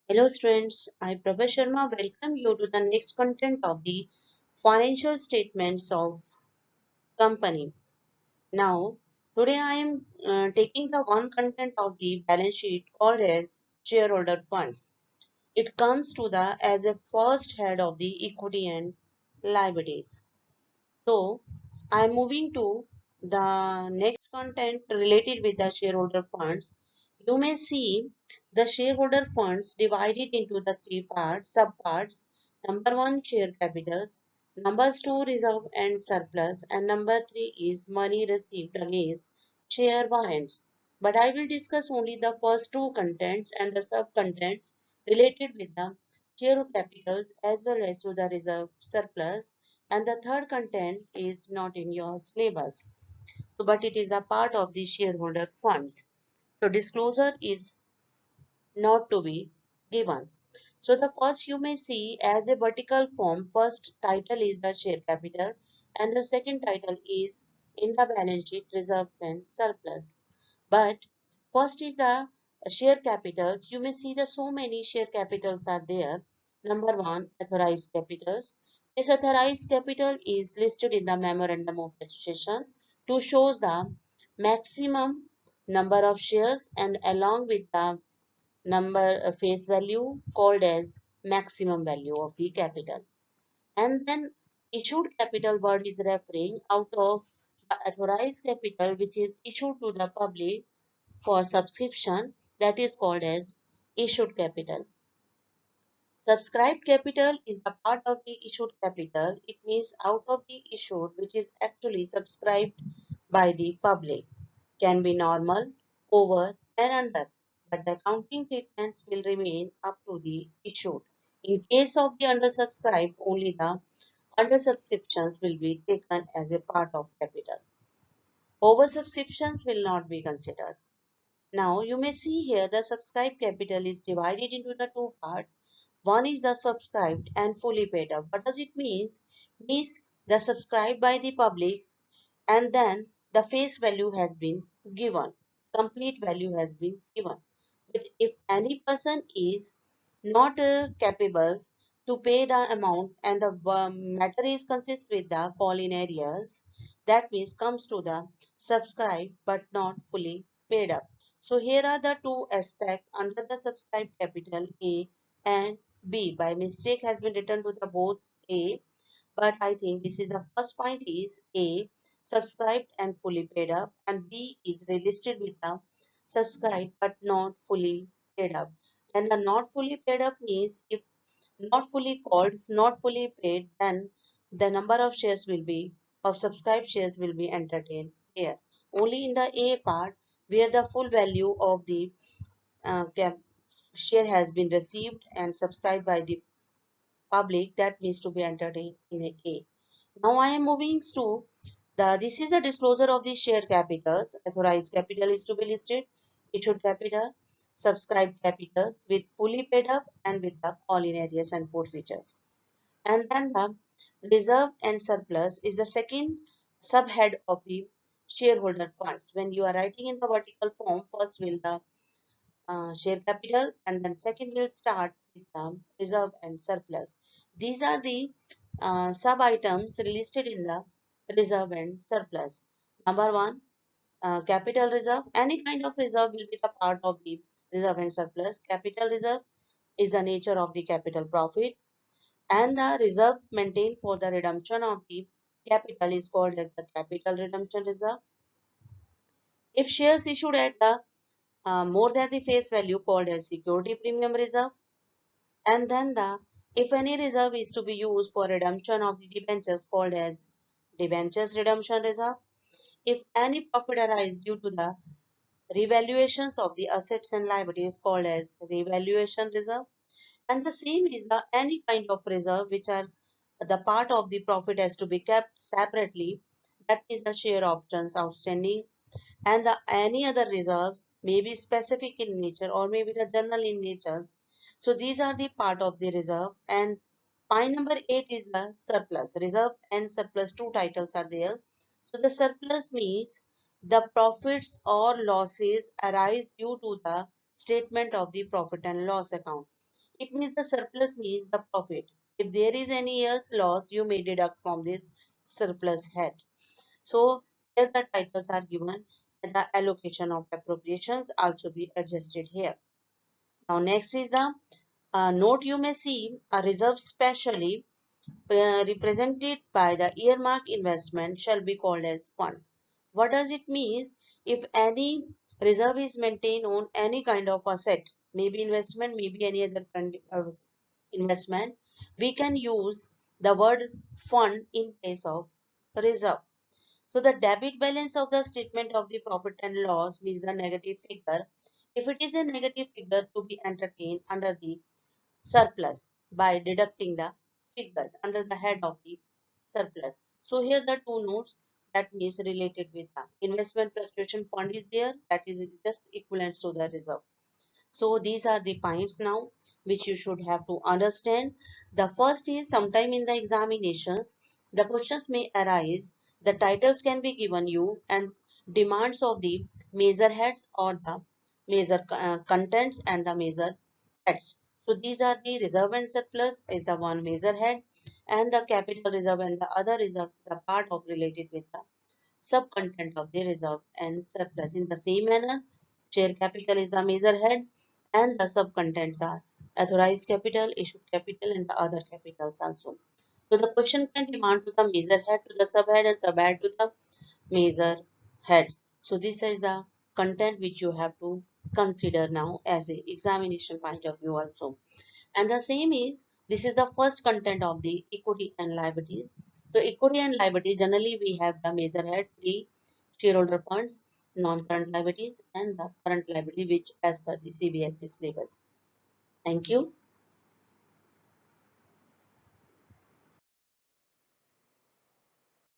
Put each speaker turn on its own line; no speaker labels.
Hello students, I Prabha Sharma welcome you to the next content of the financial statements of company. Now, today I am taking the one content of the balance sheet called as shareholder funds. It comes to the as a first head of the equity and liabilities. So, I am moving to the next content related with the shareholder funds. You may see the shareholder funds divided into the three parts, subparts. Number one, share capitals. Number two, reserve and surplus. And number three is money received against share warrants. But I will discuss only the first two contents and the sub-contents related with the share capitals as well as to the reserve surplus, and the third content is not in your syllabus, so but it is a part of the shareholder funds, so disclosure is not to be given. So the first you may see as a vertical form, first title is the share capital and the second title is in the balance sheet reserves and surplus. But first is the share capitals. You may see the so many share capitals are there. Number one, authorized capitals. This authorized capital is listed in the memorandum of association to show the maximum number of shares and along with the number face value called as maximum value of the capital. And then issued capital word is referring out of the authorized capital which is issued to the public for subscription, that is called as issued capital. Subscribed capital is the part of the issued capital. It means out of the issued which is actually subscribed by the public. Can be normal, over and under, but the accounting treatments will remain up to the issued. In case of the undersubscribed, only the undersubscriptions will be taken as a part of capital. Oversubscriptions will not be considered. Now you may see here the subscribed capital is divided into the two parts. One is the subscribed and fully paid up. What does it mean? Means the subscribed by the public and then the face value has been given. Complete value has been given. But if any person is not capable to pay the amount and the matter is consist with the call in areas, that means comes to the subscribed but not fully paid up. So here are the two aspects under the subscribed capital A and B. By mistake has been written to the both A, but I think this is the first point is A, subscribed and fully paid up, and B is relisted with the subscribed but not fully paid up. And the not fully paid up means if not fully called, not fully paid, then the number of shares will be of subscribed shares will be entertained here. Only in the A part where the full value of the share has been received and subscribed by the public, that needs to be entered in a A. Now I am moving to this is the disclosure of the share capitals. Authorized capital is to be listed, issued capital, subscribed capitals with fully paid up and with the call in areas and forfeitures. And then the reserve and surplus is the second subhead of the shareholder funds. When you are writing in the vertical form, first will the share capital and then second will start with the reserve and surplus. These are the sub items listed in the reserve and surplus. Number one, capital reserve. Any kind of reserve will be the part of the reserve and surplus. Capital reserve is the nature of the capital profit, and the reserve maintained for the redemption of the capital is called as the capital redemption reserve. If shares issued at the more than the face value called as security premium reserve, and then the if any reserve is to be used for redemption of the debentures called as debentures redemption reserve. If any profit arises due to the revaluations of the assets and liabilities called as revaluation reserve, and the same is the any kind of reserve which are the part of the profit has to be kept separately, that is the share options outstanding, and the any other reserves may be specific in nature or maybe the general in nature. So these are the part of the reserve. And point number 8 is the surplus. Reserve and surplus, two titles are there. So the surplus means the profits or losses arise due to the statement of the profit and loss account. It means the surplus means the profit. If there is any year's loss, you may deduct from this surplus head. So here the titles are given and the allocation of appropriations also be adjusted here. Now next is the note. You may see a reserve specially represented by the earmark investment shall be called as fund. What does it mean? If any reserve is maintained on any kind of asset, maybe investment, maybe any other kind of investment, we can use the word fund in place of reserve. So the debit balance of the statement of the profit and loss means the negative figure. If it is a negative figure to be entertained under the surplus by deducting the figure under the head of the surplus. So here the two notes that is related with the investment fluctuation fund is there, that is just equivalent to the reserve. So these are the points now which you should have to understand. The first is sometime in the examinations, the questions may arise. The titles can be given you and demands of the major heads or the major contents and the major heads. So these are the reserve and surplus is the one major head and the capital reserve and the other reserves the part of related with the sub-content of the reserve and surplus. In the same manner, share capital is the major head and the sub-contents are authorized capital, issued capital and the other capitals also. So the question can demand to the major head to the subhead and subhead to the major heads. So this is the content which you have to consider now as a examination point of view also. And the same is this is the first content of the equity and liabilities. So equity and liabilities generally we have the major head, the shareholder funds, non-current liabilities and the current liability which as per the CBSE syllabus. Thank you.